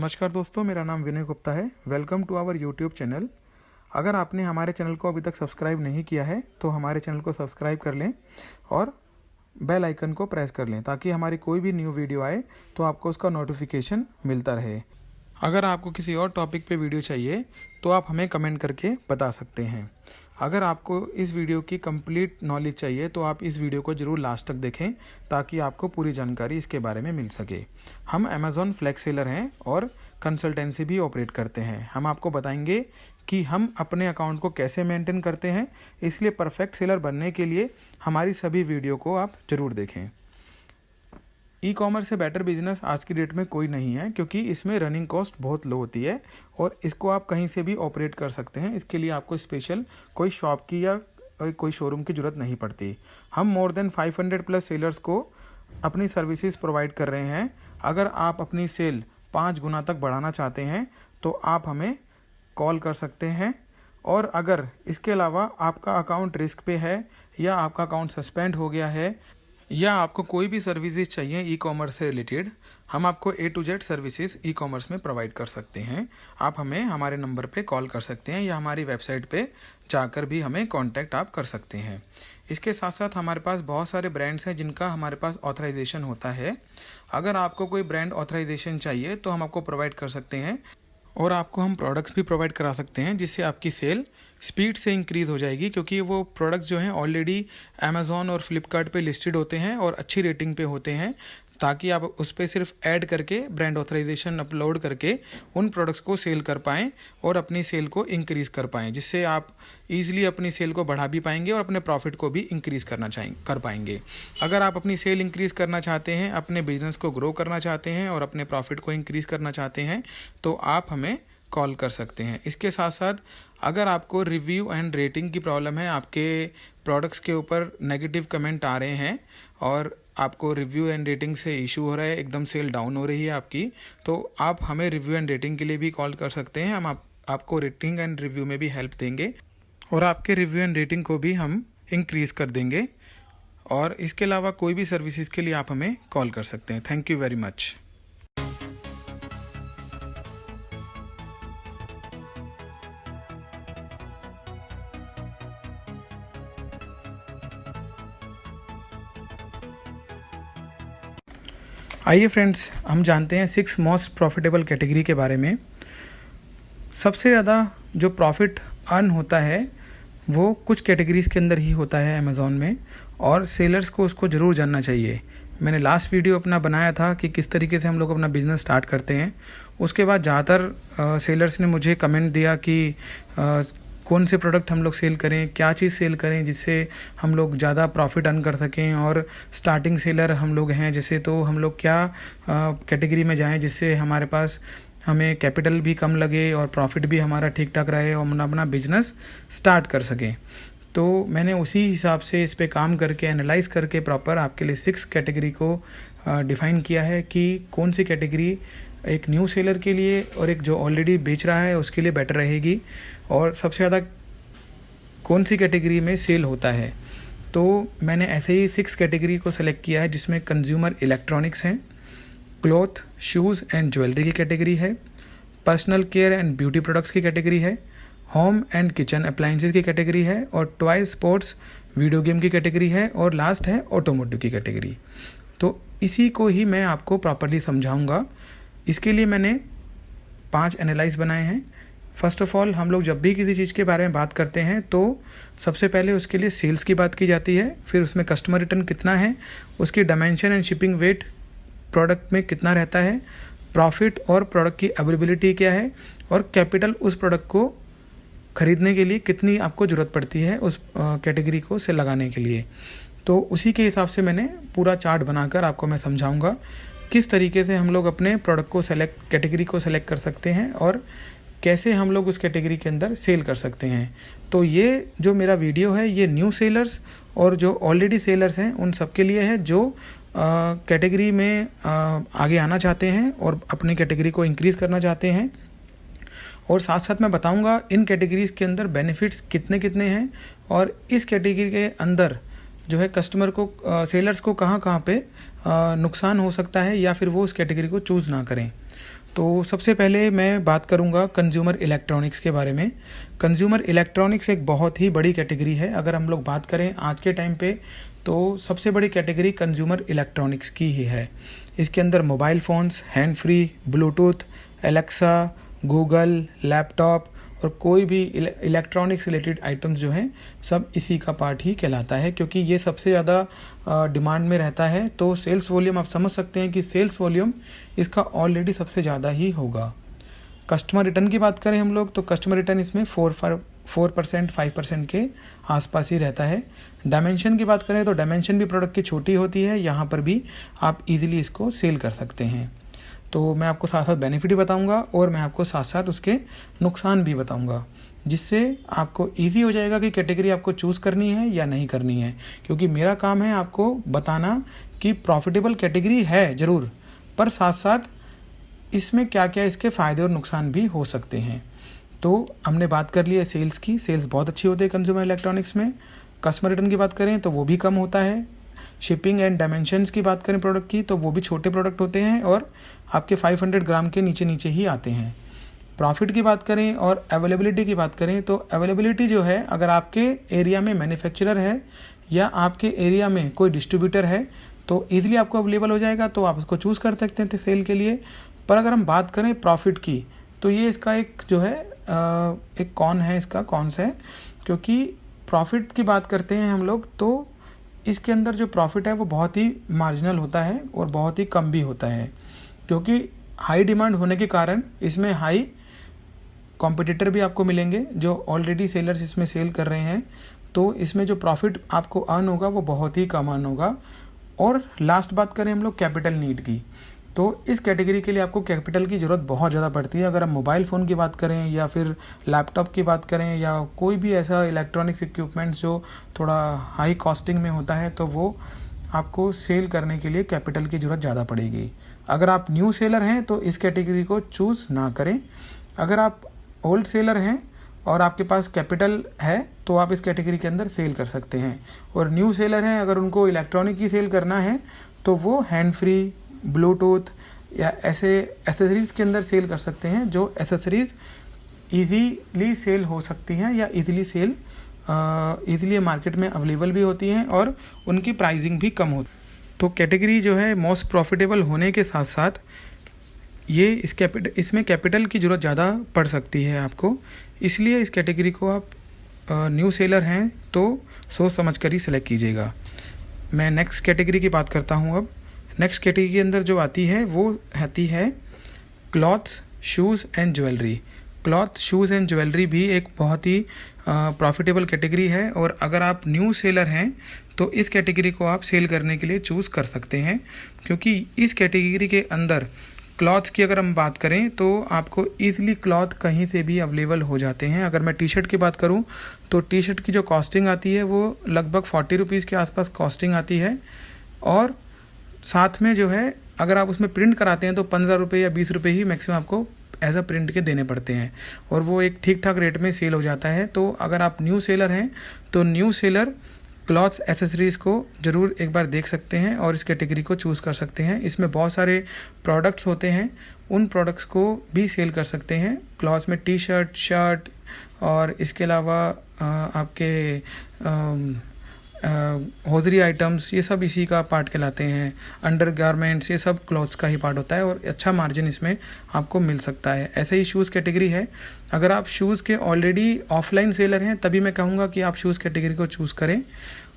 नमस्कार दोस्तों, मेरा नाम विनय गुप्ता है। Welcome to our YouTube channel. अगर आपने हमारे चैनल को अभी तक सब्सक्राइब नहीं किया है तो हमारे चैनल को सब्सक्राइब कर लें और बेल आइकन को प्रेस कर लें ताकि हमारी कोई भी न्यू वीडियो आए तो आपको उसका नोटिफिकेशन मिलता रहे। अगर आपको किसी और टॉपिक पे वीडियो चाहिए तो आप हमें कमेंट करके बता सकते हैं। अगर आपको इस वीडियो की कंप्लीट नॉलेज चाहिए तो आप इस वीडियो को ज़रूर लास्ट तक देखें ताकि आपको पूरी जानकारी इसके बारे में मिल सके। हम अमेज़ॉन फ्लैक्स सेलर हैं और कंसल्टेंसी भी ऑपरेट करते हैं। हम आपको बताएंगे कि हम अपने अकाउंट को कैसे मेंटेन करते हैं, इसलिए परफेक्ट सेलर बनने के लिए हमारी सभी वीडियो को आप ज़रूर देखें। ई कॉमर्स से बेटर बिजनेस आज की डेट में कोई नहीं है, क्योंकि इसमें रनिंग कॉस्ट बहुत लो होती है और इसको आप कहीं से भी ऑपरेट कर सकते हैं। इसके लिए आपको स्पेशल कोई शॉप की या कोई शोरूम की ज़रूरत नहीं पड़ती। हम मोर देन 500 प्लस सेलर्स को अपनी सर्विसेज प्रोवाइड कर रहे हैं। अगर आप अपनी सेल 5 गुना तक बढ़ाना चाहते हैं तो आप हमें कॉल कर सकते हैं। और अगर इसके अलावा आपका अकाउंट रिस्क पे है या आपका अकाउंट सस्पेंड हो गया है या आपको कोई भी सर्विसेज चाहिए ई कॉमर्स से रिलेटेड, हम आपको A to Z services e commerce में प्रोवाइड कर सकते हैं। आप हमें हमारे नंबर पे कॉल कर सकते हैं या हमारी वेबसाइट पे जाकर भी हमें कांटेक्ट आप कर सकते हैं। इसके साथ साथ हमारे पास बहुत सारे ब्रांड्स हैं जिनका हमारे पास ऑथराइजेशन होता है। अगर आपको कोई ब्रांड ऑथराइजेशन चाहिए तो हम आपको प्रोवाइड कर सकते हैं और आपको हम प्रोडक्ट्स भी प्रोवाइड करा सकते हैं जिससे आपकी सेल स्पीड से इंक्रीज़ हो जाएगी, क्योंकि वो प्रोडक्ट्स जो हैं ऑलरेडी अमेज़ॉन और फ्लिपकार्ट पे लिस्टेड होते हैं और अच्छी रेटिंग पे होते हैं, ताकि आप उस पर सिर्फ ऐड करके ब्रांड ऑथराइजेशन अपलोड करके उन प्रोडक्ट्स को सेल कर पाएँ और अपनी सेल को इंक्रीज़ कर पाएँ, जिससे आप ईजिली अपनी सेल को बढ़ा भी पाएंगे और अपने प्रॉफिट को भी इंक्रीज़ कर पाएंगे। अगर आप अपनी सेल इंक्रीज़ करना चाहते हैं, अपने बिजनेस को ग्रो करना चाहते हैं और अपने प्रॉफिट को इंक्रीज़ करना चाहते हैं तो आप हमें कॉल कर सकते हैं। इसके साथ साथ अगर आपको रिव्यू एंड रेटिंग की प्रॉब्लम है, आपके प्रोडक्ट्स के ऊपर नेगेटिव कमेंट आ रहे हैं और आपको रिव्यू एंड रेटिंग से इशू हो रहा है, एकदम सेल डाउन हो रही है आपकी, तो आप हमें रिव्यू एंड रेटिंग के लिए भी कॉल कर सकते हैं। हम आपको रेटिंग एंड रिव्यू में भी हेल्प देंगे और आपके रिव्यू एंड रेटिंग को भी हम इंक्रीज़ कर देंगे। और इसके अलावा कोई भी सर्विसेज के लिए आप हमें कॉल कर सकते हैं। Thank you very much. आइए फ्रेंड्स, हम जानते हैं 6 मोस्ट प्रॉफिटेबल कैटेगरी के बारे में। सबसे ज़्यादा जो प्रॉफिट अर्न होता है वो कुछ कैटेगरीज़ के अंदर ही होता है अमेज़ॉन में, और सेलर्स को उसको ज़रूर जानना चाहिए। मैंने लास्ट वीडियो अपना बनाया था कि किस तरीके से हम लोग अपना बिज़नेस स्टार्ट करते हैं। उसके बाद ज़्यादातर सेलर्स ने मुझे कमेंट दिया कि कौन से प्रोडक्ट हम लोग सेल करें, क्या चीज़ सेल करें जिससे हम लोग ज़्यादा प्रॉफिट अर्न कर सकें, और स्टार्टिंग सेलर हम लोग हैं जैसे, तो हम लोग क्या कैटेगरी में जाएं जिससे हमारे पास हमें कैपिटल भी कम लगे और प्रॉफिट भी हमारा ठीक ठाक रहे और हम अपना बिजनेस स्टार्ट कर सकें। तो मैंने उसी हिसाब से इस पे काम करके एनालाइज करके प्रॉपर आपके लिए 6 कैटेगरी को डिफ़ाइन किया है कि कौन सी कैटेगरी एक न्यू सेलर के लिए और एक जो ऑलरेडी बेच रहा है उसके लिए बेटर रहेगी, और सबसे ज़्यादा कौन सी कैटेगरी में सेल होता है। तो मैंने ऐसे ही 6 कैटेगरी को सेलेक्ट किया है, जिसमें कंज्यूमर इलेक्ट्रॉनिक्स हैं, क्लॉथ, शूज़ एंड ज्वेलरी की कैटेगरी है, personal care and beauty products की कैटेगरी है, होम एंड किचन अप्लायंसेज की कैटेगरी है, और टॉय, स्पोर्ट्स, वीडियो गेम की कैटेगरी है, और लास्ट है ऑटोमोटिव की कैटेगरी। तो इसी को ही मैं आपको प्रॉपर्ली समझाऊंगा। इसके लिए मैंने 5 एनालाइज बनाए हैं। फर्स्ट ऑफ ऑल, हम लोग जब भी किसी चीज़ के बारे में बात करते हैं तो सबसे पहले उसके लिए सेल्स की बात की जाती है, फिर उसमें कस्टमर रिटर्न कितना है, उसकी dimension and shipping weight product में कितना रहता है, प्रॉफिट और प्रोडक्ट की अवेलेबिलिटी क्या है, और कैपिटल उस प्रोडक्ट को ख़रीदने के लिए कितनी आपको ज़रूरत पड़ती है उस कैटेगरी को से लगाने के लिए। तो उसी के हिसाब से मैंने पूरा चार्ट बनाकर आपको मैं समझाऊंगा किस तरीके से हम लोग अपने प्रोडक्ट को कैटेगरी को सेलेक्ट कर सकते हैं और कैसे हम लोग उस कैटेगरी के अंदर सेल कर सकते हैं। तो ये जो मेरा वीडियो है ये न्यू सेलर्स और जो ऑलरेडी सेलर्स हैं उन सब के लिए है जो कैटेगरी में आगे आना चाहते हैं और अपनी कैटेगरी को इंक्रीज़ करना चाहते हैं। और साथ साथ मैं बताऊंगा इन कैटेगरीज़ के अंदर बेनिफिट्स कितने कितने हैं और इस कैटेगरी के अंदर जो है कस्टमर को सेलर्स को कहाँ कहाँ पे नुकसान हो सकता है या फिर वो उस कैटेगरी को चूज़ ना करें। तो सबसे पहले मैं बात करूंगा कंज्यूमर इलेक्ट्रॉनिक्स के बारे में। कंज्यूमर इलेक्ट्रॉनिक्स एक बहुत ही बड़ी कैटेगरी है। अगर हम लोग बात करें आज के टाइम पे तो सबसे बड़ी कैटेगरी कंज्यूमर इलेक्ट्रॉनिक्स की ही है। इसके अंदर mobile phones, hand free, Bluetooth, Alexa, Google, laptop और कोई भी इलेक्ट्रॉनिक्स रिलेटेड आइटम्स जो हैं सब इसी का पार्ट ही कहलाता है, क्योंकि ये सबसे ज़्यादा डिमांड में रहता है। तो सेल्स वॉल्यूम आप समझ सकते हैं कि सेल्स वॉल्यूम इसका ऑलरेडी सबसे ज़्यादा ही होगा। कस्टमर रिटर्न की बात करें हम लोग तो कस्टमर रिटर्न इसमें 4% 5% के आसपास ही रहता है। डायमेंशन की बात करें तो डायमेंशन भी प्रोडक्ट की छोटी होती है, यहाँ पर भी आप इजीली इसको सेल कर सकते हैं। तो मैं आपको साथ साथ बेनिफिट भी बताऊंगा और मैं आपको साथ साथ उसके नुकसान भी बताऊंगा, जिससे आपको इजी हो जाएगा कि कैटेगरी आपको चूज़ करनी है या नहीं करनी है। क्योंकि मेरा काम है आपको बताना कि प्रॉफिटेबल कैटेगरी है ज़रूर, पर साथ साथ इसमें क्या क्या इसके फ़ायदे और नुकसान भी हो सकते हैं। तो हमने बात कर ली है सेल्स की। सेल्स बहुत अच्छी होती है कंज्यूमर इलेक्ट्रॉनिक्स में। कस्टमर रिटर्न की बात करें तो वो भी कम होता है। शिपिंग एंड डायमेंशंस की बात करें प्रोडक्ट की तो वो भी छोटे प्रोडक्ट होते हैं और आपके 500 ग्राम के नीचे नीचे ही आते हैं। प्रॉफिट की बात करें और अवेलेबिलिटी की बात करें तो अवेलेबिलिटी जो है, अगर आपके एरिया में मैन्युफैक्चरर है या आपके एरिया में कोई डिस्ट्रीब्यूटर है तो ईजिली आपको अवेलेबल हो जाएगा, तो आप उसको चूज़ कर सकते थे सेल के लिए। पर अगर हम बात करें प्रॉफिट की तो ये इसका एक जो है एक कॉन्स है, क्योंकि प्रॉफिट की बात करते हैं हम लोग तो इसके अंदर जो प्रॉफिट है वो बहुत ही मार्जिनल होता है और बहुत ही कम भी होता है, क्योंकि हाई डिमांड होने के कारण इसमें हाई कॉम्पिटिटर भी आपको मिलेंगे जो ऑलरेडी सेलर्स इसमें सेल कर रहे हैं। तो इसमें जो प्रॉफिट आपको अर्न होगा वो बहुत ही कम अर्न होगा। और लास्ट बात करें हम लोग कैपिटल नीड की, तो इस कैटेगरी के लिए आपको कैपिटल की ज़रूरत बहुत ज़्यादा पड़ती है। अगर हम मोबाइल फ़ोन की बात करें या फिर लैपटॉप की बात करें या कोई भी ऐसा इलेक्ट्रॉनिक्स इक्विपमेंट्स जो थोड़ा हाई कॉस्टिंग में होता है तो वो आपको सेल करने के लिए कैपिटल की ज़रूरत ज़्यादा पड़ेगी। अगर आप न्यू सेलर हैं तो इस कैटेगरी को चूज़ ना करें। अगर आप ओल्ड सेलर हैं और आपके पास कैपिटल है तो आप इस कैटेगरी के अंदर सेल कर सकते हैं। और न्यू सेलर हैं, अगर उनको इलेक्ट्रॉनिक की सेल करना है तो वो हैंड फ्री, ब्लूटूथ या ऐसे एसेसरीज़ के अंदर सेल कर सकते हैं, जो एसेसरीज़ ईजीली सेल हो सकती हैं या ईजिली मार्केट में अवेलेबल भी होती हैं और उनकी प्राइसिंग भी कम होती है। तो कैटेगरी जो है मोस्ट प्रॉफिटेबल होने के साथ साथ ये इसमें कैपिटल की ज़रूरत ज़्यादा पड़ सकती है आपको, इसलिए इस कैटेगरी को आप न्यू सेलर हैं तो सोच समझ कर ही सेलेक्ट कीजिएगा। मैं नेक्स्ट कैटेगरी की बात करता हूँ। अब नेक्स्ट कैटेगरी के अंदर जो आती है वो आती है clothes, shoes and jewellery. Cloth, shoes and jewellery भी एक बहुत ही प्रॉफिटेबल कैटेगरी है और अगर आप न्यू सेलर हैं तो इस कैटेगरी को आप सेल करने के लिए चूज़ कर सकते हैं, क्योंकि इस कैटेगरी के अंदर क्लॉथ्स की अगर हम बात करें तो आपको ईज़िली क्लॉथ कहीं से भी अवेलेबल हो जाते हैं। अगर मैं टी शर्ट की बात करूं तो टी शर्ट की जो कॉस्टिंग आती है वो लगभग 40 रुपीज़ के आसपास कॉस्टिंग आती है और साथ में जो है अगर आप उसमें प्रिंट कराते हैं तो 15 रुपये या 20 रुपये ही मैक्सिमम आपको एज अ प्रिंट के देने पड़ते हैं और वो एक ठीक ठाक रेट में सेल हो जाता है। तो अगर आप न्यू सेलर हैं तो न्यू सेलर क्लॉथ्स एसेसरीज़ को ज़रूर एक बार देख सकते हैं और इस कैटेगरी को चूज़ कर सकते हैं। इसमें बहुत सारे प्रोडक्ट्स होते हैं, उन प्रोडक्ट्स को भी सेल कर सकते हैं। क्लॉथ्स में टी शर्ट, शर्ट और इसके अलावा आपके हौजरी आइटम्स, ये सब इसी का पार्ट कहलाते हैं। अंडर गारमेंट्स, ये सब क्लॉथ्स का ही पार्ट होता है और अच्छा मार्जिन इसमें आपको मिल सकता है। ऐसे ही शूज़ कैटेगरी है। अगर आप शूज़ के ऑलरेडी ऑफलाइन सेलर हैं तभी मैं कहूँगा कि आप शूज़ कैटेगरी को चूज़ करें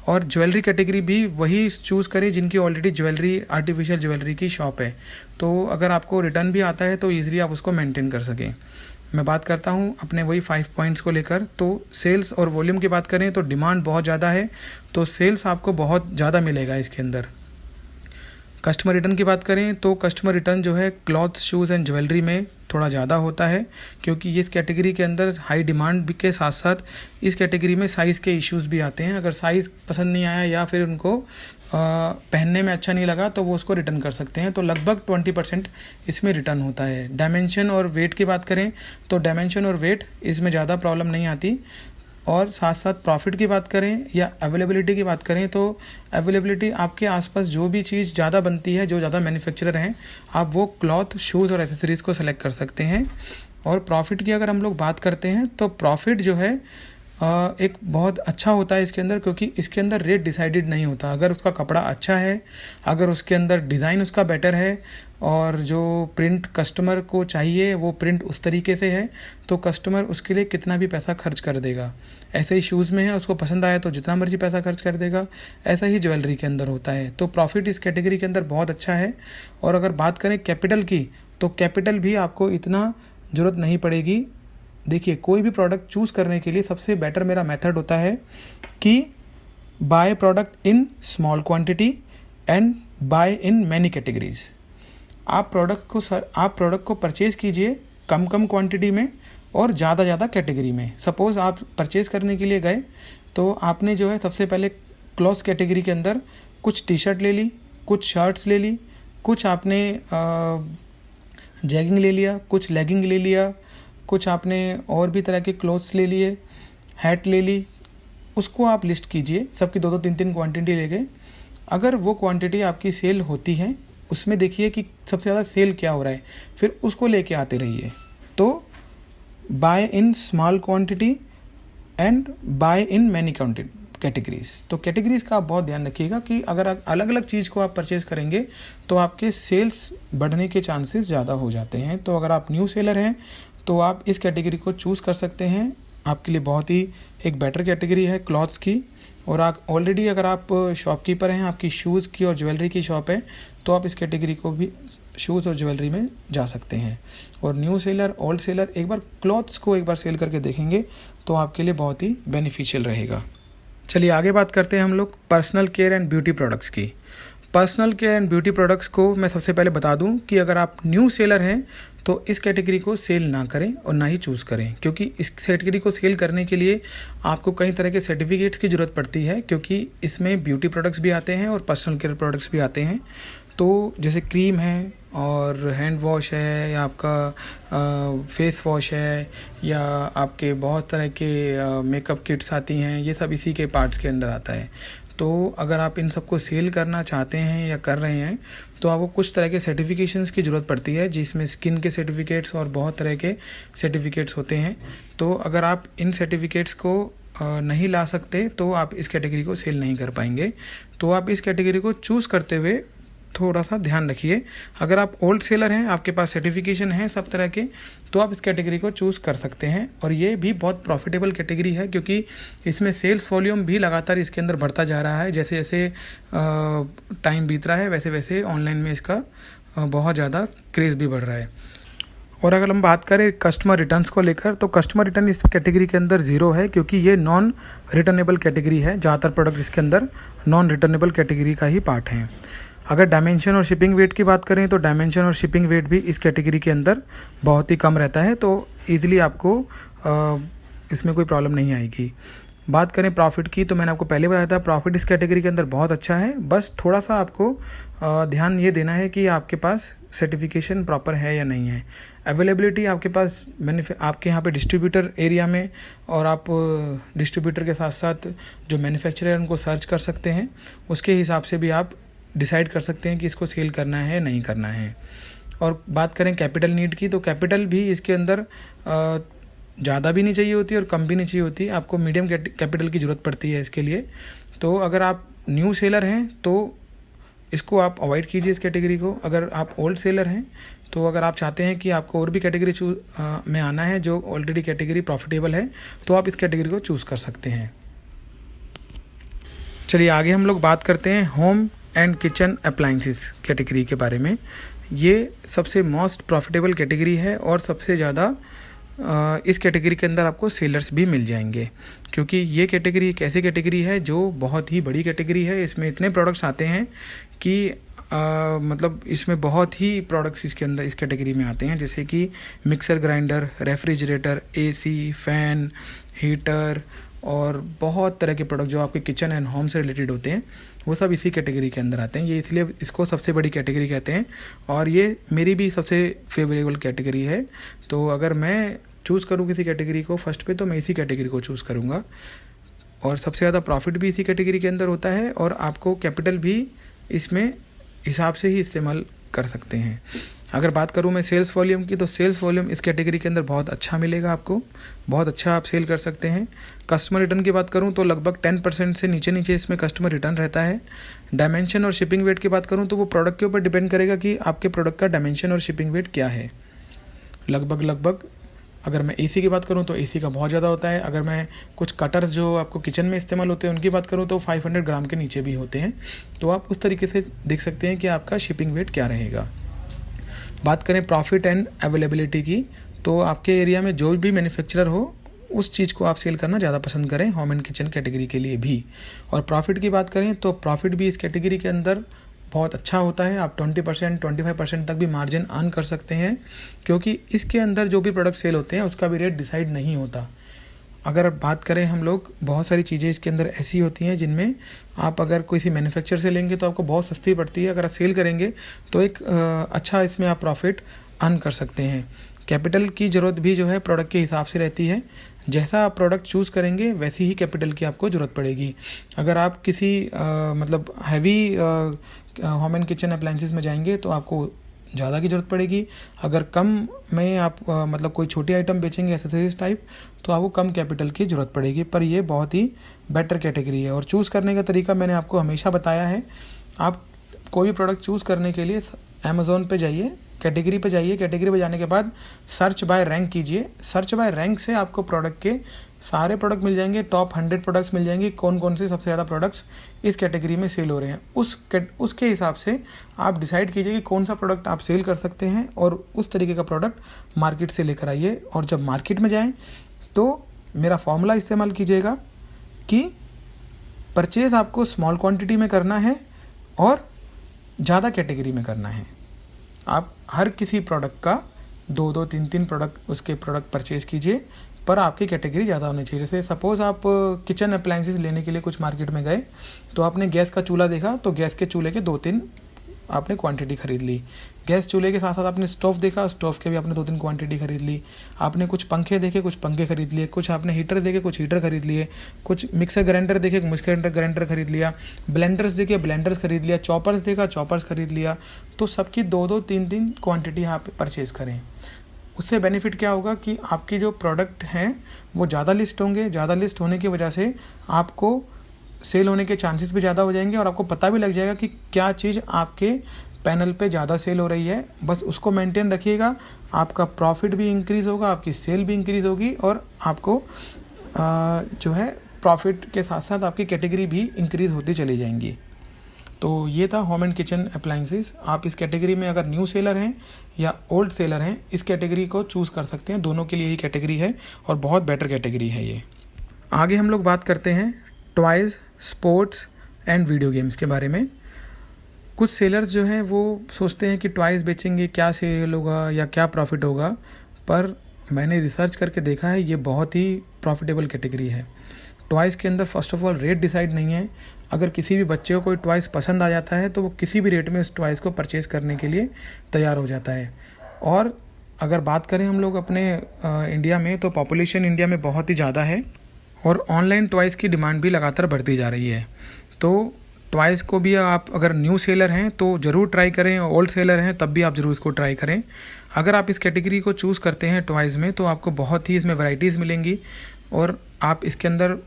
और ज्वेलरी कैटेगरी भी वही चूज़ करें जिनकी ऑलरेडी ज्वेलरी, आर्टिफिशियल ज्वेलरी की शॉप है। तो अगर आपको रिटर्न भी आता है तो ईज़िली आप उसको मेंटेन कर सकें। मैं बात करता हूँ अपने वही 5 पॉइंट्स को लेकर। तो सेल्स और वॉल्यूम की बात करें तो डिमांड बहुत ज़्यादा है तो सेल्स आपको बहुत ज़्यादा मिलेगा इसके अंदर। कस्टमर रिटर्न की बात करें तो कस्टमर रिटर्न जो है क्लॉथ, शूज़ एंड ज्वेलरी में थोड़ा ज़्यादा होता है, क्योंकि इस कैटेगरी के अंदर हाई डिमांड के साथ साथ इस कैटेगरी में साइज़ के इश्यूज़ भी आते हैं। अगर साइज़ पसंद नहीं आया या फिर उनको पहनने में अच्छा नहीं लगा तो वो उसको रिटर्न कर सकते हैं। तो लगभग 20% इसमें रिटर्न होता है। डायमेंशन और वेट की बात करें तो डायमेंशन और वेट इसमें ज़्यादा प्रॉब्लम नहीं आती और साथ साथ प्रॉफिट की बात करें या अवेलेबिलिटी की बात करें तो अवेलेबिलिटी आपके आसपास जो भी चीज़ ज़्यादा बनती है, जो ज़्यादा मैन्युफैक्चरर हैं, आप वो क्लॉथ, शूज़ और एसेसरीज़ को सेलेक्ट कर सकते हैं। और प्रॉफिट की अगर हम लोग बात करते हैं तो प्रॉफिट जो है एक बहुत अच्छा होता है इसके अंदर, क्योंकि इसके अंदर रेट डिसाइडेड नहीं होता। अगर उसका कपड़ा अच्छा है, अगर उसके अंदर डिज़ाइन उसका बेटर है और जो प्रिंट कस्टमर को चाहिए वो प्रिंट उस तरीके से है, तो कस्टमर उसके लिए कितना भी पैसा खर्च कर देगा। ऐसे ही शूज़ में है, उसको पसंद आया तो जितना मर्जी पैसा खर्च कर देगा। ऐसा ही ज्वेलरी के अंदर होता है। तो प्रॉफिट इस कैटेगरी के अंदर बहुत अच्छा है। और अगर बात करें कैपिटल की, तो कैपिटल भी आपको इतना ज़रूरत नहीं पड़ेगी। देखिए, कोई भी प्रोडक्ट चूज़ करने के लिए सबसे बेटर मेरा मेथड होता है कि buy product in small quantity and buy in many categories. आप प्रोडक्ट को परचेज़ कीजिए कम क्वांटिटी में और ज़्यादा कैटेगरी में। सपोज़ आप परचेज़ करने के लिए गए तो आपने जो है सबसे पहले क्लॉथ कैटेगरी के अंदर कुछ टी शर्ट ले ली, कुछ शर्ट्स ले ली, कुछ आपने जैगिंग ले लिया, कुछ लेगिंग ले लिया, कुछ आपने और भी तरह के क्लोथ्स ले लिए, हैट ले ली। उसको आप लिस्ट कीजिए, सबकी 2-2 3-3 क्वांटिटी ले गए। अगर वो क्वांटिटी आपकी सेल होती है, उसमें देखिए कि सबसे ज़्यादा सेल क्या हो रहा है, फिर उसको लेके आते रहिए। तो buy in small quantity and buy in many categories. तो कैटेगरीज का आप बहुत ध्यान रखिएगा कि अगर आप अलग अलग चीज़ को आप परचेज़ करेंगे तो आपके सेल्स बढ़ने के चांसेस ज़्यादा हो जाते हैं। तो अगर आप न्यू सेलर हैं तो आप इस कैटेगरी को चूज़ कर सकते हैं। आपके लिए बहुत ही एक बेटर कैटेगरी है क्लॉथ्स की। और आप ऑलरेडी अगर आप शॉपकीपर हैं, आपकी शूज़ की और ज्वेलरी की शॉप है, तो आप इस कैटेगरी को भी शूज़ और ज्वेलरी में जा सकते हैं। और न्यू सेलर, ओल्ड सेलर, एक बार क्लॉथ्स को एक बार सेल करके देखेंगे तो आपके लिए बहुत ही बेनिफिशियल रहेगा। चलिए आगे बात करते हैं हम लोग personal care and beauty products की। Personal care and beauty products को मैं सबसे पहले बता दूं कि अगर आप न्यू सेलर हैं तो इस कैटेगरी को सेल ना करें और ना ही चूज़ करें, क्योंकि इस कैटेगरी को सेल करने के लिए आपको कई तरह के सर्टिफिकेट्स की ज़रूरत पड़ती है, क्योंकि इसमें ब्यूटी प्रोडक्ट्स भी आते हैं और पर्सनल केयर प्रोडक्ट्स भी आते हैं। तो जैसे क्रीम है और हैंड वॉश है या आपका फेस वॉश है या आपके बहुत तरह के मेकअप किट्स आती हैं, ये सब इसी के पार्ट्स के अंदर आता है। तो अगर आप इन सबको सेल करना चाहते हैं या कर रहे हैं तो आपको कुछ तरह के सर्टिफिकेशंस की ज़रूरत पड़ती है, जिसमें स्किन के सर्टिफिकेट्स और बहुत तरह के सर्टिफिकेट्स होते हैं। तो अगर आप इन सर्टिफिकेट्स को नहीं ला सकते तो आप इस कैटेगरी को सेल नहीं कर पाएंगे। तो आप इस कैटेगरी को चूज़ करते हुए थोड़ा सा ध्यान रखिए। अगर आप ओल्ड सेलर हैं, आपके पास सर्टिफिकेशन है सब तरह के, तो आप इस कैटेगरी को चूज़ कर सकते हैं। और ये भी बहुत प्रॉफिटेबल कैटेगरी है, क्योंकि इसमें सेल्स वॉल्यूम भी लगातार इसके अंदर बढ़ता जा रहा है। जैसे जैसे टाइम बीत रहा है वैसे वैसे ऑनलाइन में इसका बहुत ज़्यादा क्रेज़ भी बढ़ रहा है। और अगर हम बात करें कस्टमर रिटर्न्स को लेकर, तो कस्टमर रिटर्न इस कैटेगरी के अंदर ज़ीरो है, क्योंकि ये नॉन रिटर्नेबल कैटेगरी है। ज़्यादातर प्रोडक्ट इसके अंदर नॉन रिटर्नेबल कैटेगरी का ही पार्ट है। अगर डायमेंशन और शिपिंग वेट की बात करें तो डायमेंशन और शिपिंग वेट भी इस कैटेगरी के अंदर बहुत ही कम रहता है, तो ईज़िली आपको इसमें कोई प्रॉब्लम नहीं आएगी। बात करें प्रॉफिट की, तो मैंने आपको पहले बताया था प्रॉफिट इस कैटेगरी के अंदर बहुत अच्छा है। बस थोड़ा सा आपको ध्यान ये देना है कि आपके पास सर्टिफिकेशन प्रॉपर है या नहीं है। अवेलेबिलिटी आपके पास आपके यहाँ पे डिस्ट्रीब्यूटर एरिया में, और आप डिस्ट्रीब्यूटर के साथ साथ जो मैन्युफैक्चरर है उनको सर्च कर सकते हैं। उसके हिसाब से भी आप डिसाइड कर सकते हैं कि इसको सेल करना है नहीं करना है। और बात करें कैपिटल नीड की, तो कैपिटल भी इसके अंदर ज़्यादा भी नहीं चाहिए होती और कम भी नहीं चाहिए होती। आपको मीडियम कैपिटल की ज़रूरत पड़ती है इसके लिए। तो अगर आप न्यू सेलर हैं तो इसको आप अवॉइड कीजिए इस कैटेगरी को। अगर आप ओल्ड सेलर हैं तो अगर आप चाहते हैं कि आपको और भी कैटेगरी में आना है जो ऑलरेडी कैटेगरी प्रॉफिटेबल है, तो आप इस कैटेगरी को चूज़ कर सकते हैं। चलिए आगे हम लोग बात करते हैं home and kitchen appliances category के बारे में। ये सबसे मोस्ट प्रॉफिटेबल कैटेगरी है और सबसे ज़्यादा इस कैटेगरी के अंदर आपको सेलर्स भी मिल जाएंगे, क्योंकि ये कैटेगरी एक ऐसी कैटेगरी है जो बहुत ही बड़ी कैटेगरी है। इसमें इतने प्रोडक्ट्स आते हैं कि मतलब इसमें बहुत ही प्रोडक्ट्स इसके अंदर इस कैटेगरी में आते हैं, जैसे कि mixer grinder, refrigerator, AC, fan, heater और बहुत तरह के प्रोडक्ट जो आपके किचन एंड होम से रिलेटेड होते हैं, वो सब इसी कैटेगरी के अंदर आते हैं। ये इसलिए इसको सबसे बड़ी कैटेगरी कहते हैं और ये मेरी भी सबसे फेवरेबल कैटेगरी है। तो अगर मैं चूज़ करूँ किसी कैटेगरी को फर्स्ट पे, तो मैं इसी कैटेगरी को चूज़ करूँगा। और सबसे ज़्यादा प्रॉफिट भी इसी कैटेगरी के अंदर होता है और आपको कैपिटल भी इसमें हिसाब से ही इस्तेमाल कर सकते हैं। अगर बात करूँ मैं सेल्स वॉल्यूम की, तो सेल्स वॉल्यूम इस कैटेगरी के अंदर बहुत अच्छा मिलेगा आपको, बहुत अच्छा आप सेल कर सकते हैं। कस्टमर रिटर्न की बात करूँ तो लगभग 10% से नीचे इसमें कस्टमर रिटर्न रहता है। डायमेंशन और शिपिंग वेट की बात करूँ तो वो प्रोडक्ट के ऊपर डिपेंड करेगा कि आपके प्रोडक्ट का डायमेंशन और शिपिंग वेट क्या है। लगभग अगर मैं एसी की बात करूँ तो एसी का बहुत ज़्यादा होता है। अगर मैं कुछ कटर्स जो आपको किचन में इस्तेमाल होते हैं उनकी बात करूँ तो 500 ग्राम के नीचे भी होते हैं। तो आप उस तरीके से देख सकते हैं कि आपका शिपिंग वेट क्या रहेगा। बात करें प्रॉफिट एंड अवेलेबिलिटी की, तो आपके एरिया में जो भी मैन्युफैक्चरर हो उस चीज़ को आप सेल करना ज़्यादा पसंद करें होम एंड किचन कैटेगरी के लिए भी। और प्रॉफिट की बात करें तो प्रॉफिट भी इस कैटेगरी के अंदर बहुत अच्छा होता है। आप 20% 25% तक भी मार्जिन अर्न कर सकते हैं, क्योंकि इसके अंदर जो भी प्रोडक्ट सेल होते हैं उसका भी रेट डिसाइड नहीं होता। अगर बात करें हम लोग, बहुत सारी चीज़ें इसके अंदर ऐसी होती हैं जिनमें आप अगर किसी मैन्युफैक्चरर से लेंगे तो आपको बहुत सस्ती पड़ती है। अगर आप सेल करेंगे तो एक अच्छा इसमें आप प्रॉफिट अर्न कर सकते हैं। कैपिटल की ज़रूरत भी जो है प्रोडक्ट के हिसाब से रहती है। जैसा आप प्रोडक्ट चूज़ करेंगे वैसी ही कैपिटल की आपको ज़रूरत पड़ेगी। अगर आप किसी मतलब heavy home and kitchen appliances में जाएंगे तो आपको ज़्यादा की ज़रूरत पड़ेगी। अगर कम में आप मतलब कोई छोटी आइटम बेचेंगे एसेसरीज टाइप, तो आपको कम कैपिटल की ज़रूरत पड़ेगी। पर ये बहुत ही बेटर कैटेगरी है। और चूज़ करने का तरीका मैंने आपको हमेशा बताया है। आप कोई भी प्रोडक्ट चूज़ करने के लिए अमेज़ॉन पे जाइए, कैटेगरी पे जाइए, कैटेगरी पे जाने के बाद सर्च बाय रैंक कीजिए। सर्च बाय रैंक से आपको प्रोडक्ट के सारे प्रोडक्ट मिल जाएंगे, टॉप 100 प्रोडक्ट्स मिल जाएंगे, कौन कौन से सबसे ज़्यादा प्रोडक्ट्स इस कैटेगरी में सेल हो रहे हैं। उसके हिसाब से आप डिसाइड कीजिए कि कौन सा प्रोडक्ट आप सेल कर सकते हैं और उस तरीके का प्रोडक्ट मार्केट से लेकर आइए। और जब मार्केट में जाएं तो मेरा फॉर्मूला इस्तेमाल कीजिएगा कि परचेज़ आपको स्मॉल क्वांटिटी में करना है और ज़्यादा कैटेगरी में करना है। आप हर किसी प्रोडक्ट का 2-2, 3-3 प्रोडक्ट उसके प्रोडक्ट परचेज़ कीजिए, पर आपकी कैटेगरी ज़्यादा होनी चाहिए। जैसे सपोज़ आप किचन अप्लायंसेस लेने के लिए कुछ मार्केट में गए, तो आपने गैस का चूल्हा देखा, तो गैस के चूल्हे के 2-3 आपने क्वांटिटी ख़रीद ली। गैस चूल्हे के साथ साथ आपने स्टोव देखा, स्टोव के भी आपने 2-3 क्वांटिटी ख़रीद ली। आपने कुछ पंखे देखे, कुछ पंखे खरीद लिए। कुछ आपने हीटर देखे, कुछ हीटर खरीद लिए। कुछ मिक्सर ग्राइंडर देखे, मिक्सर ग्राइंडर खरीद लिया। ब्लेंडर्स देखे, ब्लेंडर्स खरीद लिया। चॉपर्स देखा, चॉपर्स खरीद लिया। तो सबकी 2-2, 3-3 क्वांटिटी आप परचेज़ करें। उससे बेनिफिट क्या होगा कि आपके जो प्रोडक्ट हैं वो ज़्यादा लिस्ट होंगे। ज़्यादा लिस्ट होने की वजह से आपको सेल होने के चांसेस भी ज़्यादा हो जाएंगे और आपको पता भी लग जाएगा कि क्या चीज़ आपके पैनल पे ज़्यादा सेल हो रही है। बस उसको मेंटेन रखिएगा, आपका प्रॉफिट भी इंक्रीज़ होगा, आपकी सेल भी इंक्रीज़ होगी और आपको जो है प्रॉफिट के साथ साथ आपकी कैटेगरी भी इंक्रीज़ होती चली जाएंगी। तो ये था होम एंड किचन अप्लायंसेस। आप इस कैटेगरी में अगर न्यू सेलर हैं या ओल्ड सेलर हैं, इस कैटेगरी को चूज़ कर सकते हैं। दोनों के लिए ही कैटेगरी है और बहुत बेटर कैटेगरी है ये। आगे हम लोग बात करते हैं toys, sports and video games के बारे में। कुछ सेलर्स जो हैं वो सोचते हैं कि टॉयज़ बेचेंगे क्या सेल होगा या क्या प्रॉफिट होगा, पर मैंने रिसर्च करके देखा है ये बहुत ही प्रॉफिटेबल कैटेगरी है। टॉयज़ के अंदर first of all rate decide नहीं है। अगर किसी भी बच्चे को कोई टॉयज़ पसंद आ जाता है तो वो किसी भी रेट में उस टॉयज़ को परचेज़ करने के लिए तैयार हो जाता है। और अगर बात करें हम लोग अपने इंडिया में, तो पॉपुलेशन इंडिया में बहुत ही ज़्यादा है और ऑनलाइन टॉयज़ की डिमांड भी लगातार बढ़ती जा रही है। तो टॉयज़ को भी आप अगर न्यू सेलर हैं तो ज़रूर ट्राई करें, ओल्ड सेलर हैं तब भी आप ज़रूर इसको ट्राई करें। अगर आप इस कैटेगरी को चूज़ करते हैं टॉयज़ में, तो आपको बहुत ही इसमें वैरायटीज़ मिलेंगी और आप इसके अंदर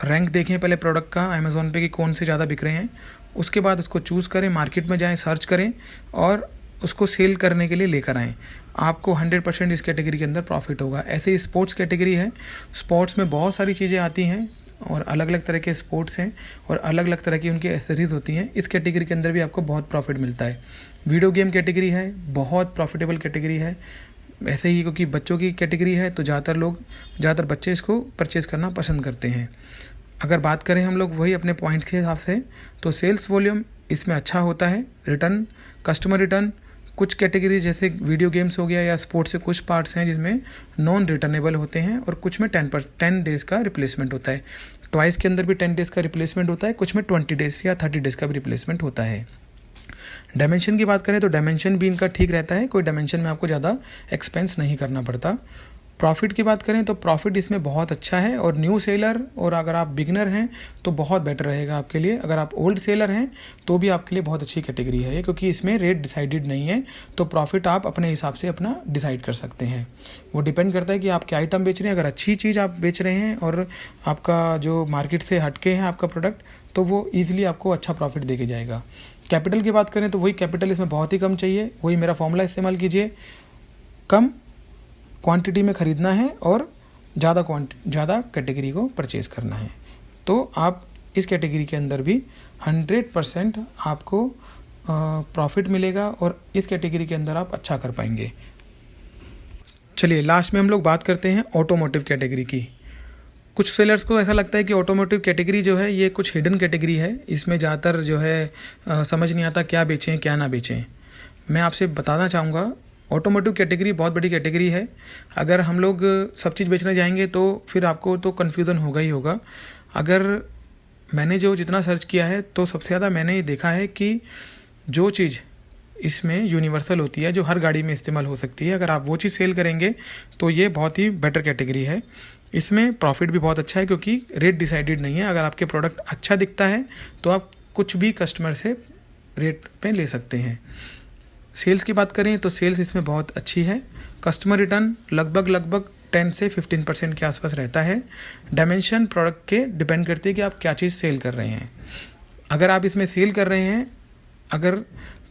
रैंक देखें पहले प्रोडक्ट का अमेज़ॉन पे कि कौन से ज़्यादा बिक रहे हैं। उसके बाद उसको चूज़ करें, मार्केट में जाएं, सर्च करें और उसको सेल करने के लिए लेकर आएँ। आपको 100% इस कैटेगरी के अंदर प्रॉफिट होगा। ऐसे ही स्पोर्ट्स कैटेगरी है। स्पोर्ट्स में बहुत सारी चीज़ें आती हैं और अलग अलग तरह के स्पोर्ट्स हैं और अलग अलग तरह की उनकी एक्सेसरीज होती हैं। इस कैटेगरी के अंदर भी आपको बहुत प्रॉफिट मिलता है। वीडियो गेम कैटेगरी है, बहुत प्रॉफिटेबल कैटेगरी है। ऐसे ही क्योंकि बच्चों की कैटेगरी है तो ज़्यादातर बच्चे इसको परचेज़ करना पसंद करते हैं। अगर बात करें हम लोग वही अपने पॉइंट के हिसाब से, तो सेल्स वॉल्यूम इसमें अच्छा होता है। रिटर्न, कस्टमर रिटर्न, कुछ कैटेगरी जैसे वीडियो गेम्स हो गया या स्पोर्ट्स से कुछ पार्ट्स हैं जिसमें नॉन रिटर्नेबल होते हैं और कुछ में 10 डेज़ का रिप्लेसमेंट होता है। टॉयज़ के अंदर भी 10 डेज़ का रिप्लेसमेंट होता है, कुछ में 20 डेज़ या 30 डेज़ का भी रिप्लेसमेंट होता है। डायमेंशन की बात करें तो डायमेंशन भी इनका ठीक रहता है। कोई डायमेंशन में आपको ज़्यादा एक्सपेंस नहीं करना पड़ता। प्रॉफिट की बात करें तो प्रॉफिट इसमें बहुत अच्छा है, और न्यू सेलर और अगर आप बिगनर हैं तो बहुत बेटर रहेगा आपके लिए। अगर आप ओल्ड सेलर हैं तो भी आपके लिए बहुत अच्छी कैटेगरी है ये, क्योंकि इसमें रेट डिसाइडेड नहीं है, तो प्रॉफिट आप अपने हिसाब से अपना डिसाइड कर सकते हैं। वो डिपेंड करता है कि आप क्या आइटम बेच रहे हैं। अगर अच्छी चीज़ आप बेच रहे हैं और आपका जो मार्केट से हटके है आपका प्रोडक्ट, तो वो ईजिली आपको अच्छा प्रॉफिट दे के जाएगा। कैपिटल की बात करें तो वही कैपिटल इसमें बहुत ही कम चाहिए, वही मेरा फॉर्मूला इस्तेमाल कीजिए। कम क्वांटिटी में ख़रीदना है और ज़्यादा कैटेगरी को परचेज करना है, तो आप इस कैटेगरी के अंदर भी 100% आपको प्रॉफिट मिलेगा और इस कैटेगरी के अंदर आप अच्छा कर पाएंगे। चलिए लास्ट में हम लोग बात करते हैं ऑटोमोटिव कैटेगरी की। कुछ सेलर्स को ऐसा लगता है कि ऑटोमोटिव कैटेगरी जो है ये कुछ हिडन कैटेगरी है, इसमें ज़्यादातर जो है समझ नहीं आता क्या बेचें क्या ना बेचें। मैं आपसे बताना चाहूँगा, ऑटोमोटिव कैटेगरी बहुत बड़ी कैटेगरी है। अगर हम लोग सब चीज़ बेचने जाएंगे तो फिर आपको तो कन्फ्यूज़न होगा ही होगा। अगर मैंने जितना सर्च किया है तो सबसे ज़्यादा मैंने ये देखा है कि जो चीज़ इसमें यूनिवर्सल होती है, जो हर गाड़ी में इस्तेमाल हो सकती है, अगर आप वो चीज़ सेल करेंगे तो ये बहुत ही बेटर कैटेगरी है। इसमें प्रॉफिट भी बहुत अच्छा है क्योंकि रेट डिसाइडेड नहीं है। अगर आपके प्रोडक्ट अच्छा दिखता है तो आप कुछ भी कस्टमर से रेट पे ले सकते हैं। सेल्स की बात करें तो सेल्स इसमें बहुत अच्छी है। कस्टमर रिटर्न लगभग 10 से 15% के आसपास रहता है। डायमेंशन प्रोडक्ट के डिपेंड करती है कि आप क्या चीज़ सेल कर रहे हैं। अगर आप इसमें सेल कर रहे हैं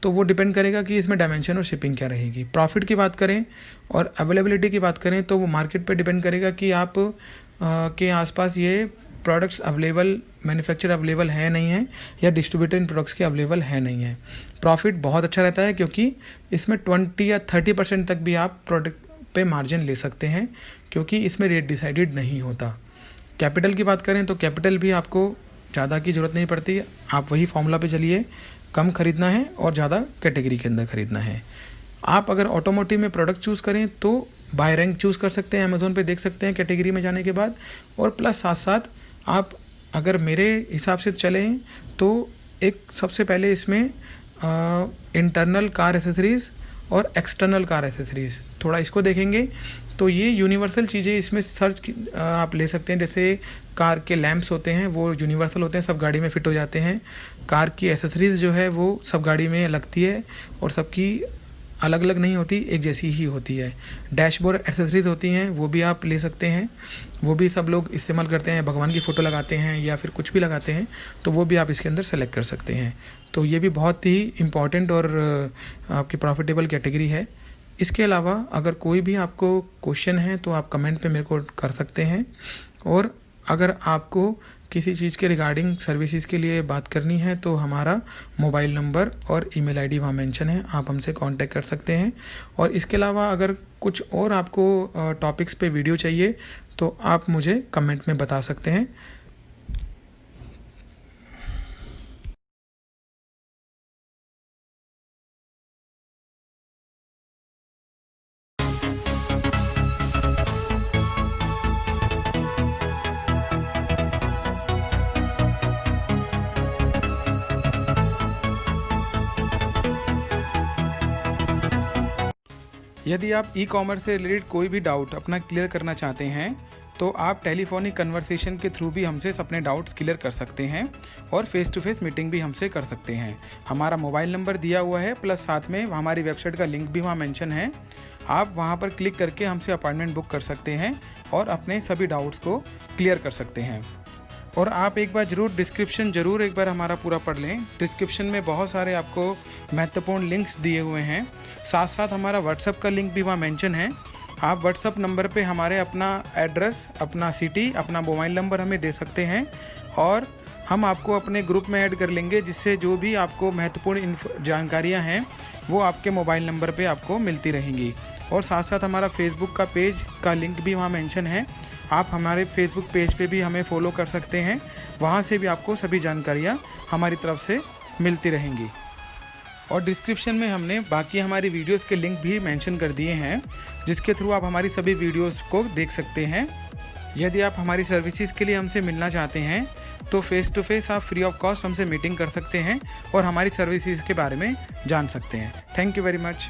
तो वो डिपेंड करेगा कि इसमें डायमेंशन और शिपिंग क्या रहेगी। प्रॉफिट की बात करें और अवेलेबिलिटी की बात करें तो वो मार्केट पे डिपेंड करेगा कि आप के आसपास ये प्रोडक्ट्स अवेलेबल, मैन्युफैक्चर अवेलेबल है नहीं है, या डिस्ट्रीब्यूटर इन प्रोडक्ट्स के अवेलेबल है नहीं है। प्रॉफिट बहुत अच्छा रहता है क्योंकि इसमें 20 या 30% तक भी आप प्रोडक्ट पे मार्जिन ले सकते हैं, क्योंकि इसमें रेट डिसाइडेड नहीं होता। कैपिटल की बात करें तो कैपिटल भी आपको ज़्यादा की ज़रूरत नहीं पड़ती। आप वही फॉर्मूला पे चलिए, कम खरीदना है और ज़्यादा कैटेगरी के अंदर खरीदना है। आप अगर ऑटोमोटिव में प्रोडक्ट चूज़ करें तो बाय रैंक चूज़ कर सकते हैं, अमेज़ोन पे देख सकते हैं कैटेगरी में जाने के बाद। और प्लस साथ आप अगर मेरे हिसाब से चलें तो एक सबसे पहले इसमें इंटरनल कार एसेसरीज़ और एक्सटर्नल कार एसेसरीज़ थोड़ा इसको देखेंगे तो ये यूनिवर्सल चीज़ें इसमें आप ले सकते हैं। जैसे कार के लैंप्स होते हैं वो यूनिवर्सल होते हैं, सब गाड़ी में फिट हो जाते हैं। कार की एसेसरीज़ जो है वो सब गाड़ी में लगती है और सबकी अलग अलग नहीं होती, एक जैसी ही होती है। डैशबोर्ड एसेसरीज़ होती हैं वो भी आप ले सकते हैं, वो भी सब लोग इस्तेमाल करते हैं, भगवान की फ़ोटो लगाते हैं या फिर कुछ भी लगाते हैं, तो वो भी आप इसके अंदर सेलेक्ट कर सकते हैं। तो ये भी बहुत ही इम्पॉर्टेंट और आपकी प्रॉफिटेबल कैटेगरी है। इसके अलावा अगर कोई भी आपको क्वेश्चन है तो आप कमेंट पे मेरे को कर सकते हैं, और अगर आपको किसी चीज़ के रिगार्डिंग सर्विसेज के लिए बात करनी है तो हमारा मोबाइल नंबर और ईमेल आईडी वहाँ मेंशन है, आप हमसे कांटेक्ट कर सकते हैं। और इसके अलावा अगर कुछ और आपको टॉपिक्स पे वीडियो चाहिए तो आप मुझे कमेंट में बता सकते हैं। यदि आप ई कॉमर्स से रिलेटेड कोई भी डाउट अपना क्लियर करना चाहते हैं तो आप टेलीफोनिक कन्वर्सेशन के थ्रू भी हमसे अपने डाउट्स क्लियर कर सकते हैं, और फेस टू फेस मीटिंग भी हमसे कर सकते हैं। हमारा मोबाइल नंबर दिया हुआ है, प्लस साथ में हमारी वेबसाइट का लिंक भी वहाँ मेंशन है। आप वहाँ पर क्लिक करके हमसे अपॉइंटमेंट बुक कर सकते हैं और अपने सभी डाउट्स को क्लियर कर सकते हैं। और आप एक बार डिस्क्रिप्शन ज़रूर एक बार हमारा पूरा पढ़ लें। डिस्क्रिप्शन में बहुत सारे आपको महत्वपूर्ण लिंक्स दिए हुए हैं, साथ साथ हमारा व्हाट्सएप का लिंक भी वहाँ मेंशन है। आप व्हाट्सएप नंबर पे हमारे अपना एड्रेस, अपना सिटी, अपना मोबाइल नंबर हमें दे सकते हैं, और हम आपको अपने ग्रुप में ऐड कर लेंगे, जिससे जो भी आपको महत्वपूर्ण जानकारियाँ हैं वो आपके मोबाइल नंबर पे आपको मिलती रहेंगी। और साथ साथ हमारा फेसबुक का पेज का लिंक भी वहाँ मेंशन है, आप हमारे फेसबुक पेज पे भी हमें फॉलो कर सकते हैं, वहाँ से भी आपको सभी जानकारियाँ हमारी तरफ से मिलती रहेंगी। और डिस्क्रिप्शन में हमने बाकी हमारी वीडियोस के लिंक भी मेंशन कर दिए हैं, जिसके थ्रू आप हमारी सभी वीडियोस को देख सकते हैं। यदि आप हमारी सर्विसेज के लिए हमसे मिलना चाहते हैं तो फेस टू फेस आप फ्री ऑफ कॉस्ट हमसे मीटिंग कर सकते हैं और हमारी सर्विसेज के बारे में जान सकते हैं। Thank you very much.